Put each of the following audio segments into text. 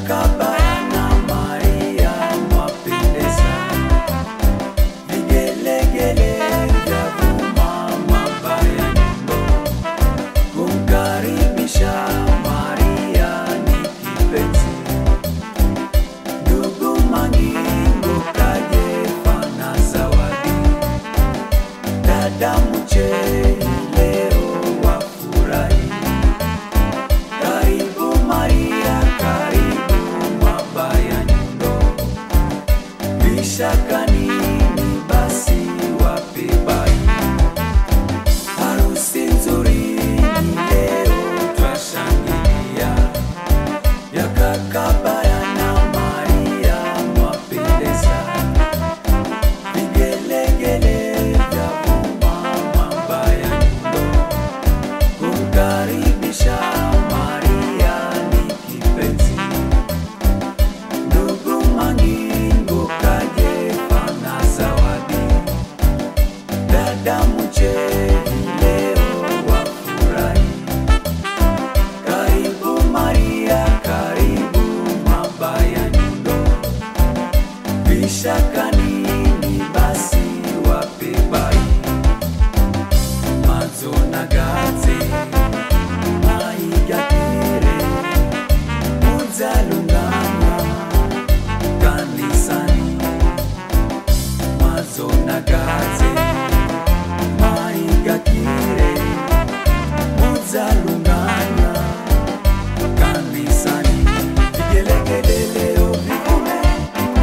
Kabaya na Maria mwapendeza, vigelegele vya vuma mabaya nyimbo, kumkaribisha Maria ni kipenzi. Ndugu Mangingo kajefa na zawadi, dada Muchei leo wafurahi. Karibu Maria, karibu mabaya nyundo, bishaka nini basi wape bai. Harusi nzuri ni leo twashangilia, ya Kabaya na Maria mwapendeza, vigelegele vya vuma mabaya nyundo, kumkaribisha Maria ni kipenzi. Ndugu Mangingo kajefa na zawadi, dada Muchei leo wafurahi. Karibu Maria, karibu mabaya nyundo, bishaka nini basi wape bai. Mazona gaze maigakire muzalungana kanisani. Mazona gaze maigakire muzalungana kanisani. Vigelegele leo vivume,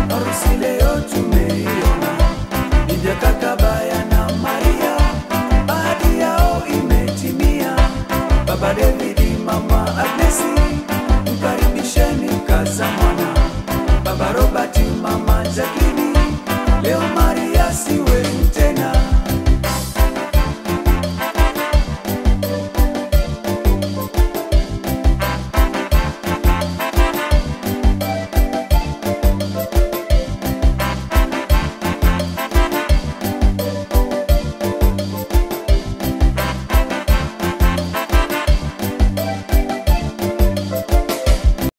harusi leo tumeiona. India Kabaya na Maria, ahadi yao imetimia. Baba David, Mama Agnesi, mkaribisheni kaza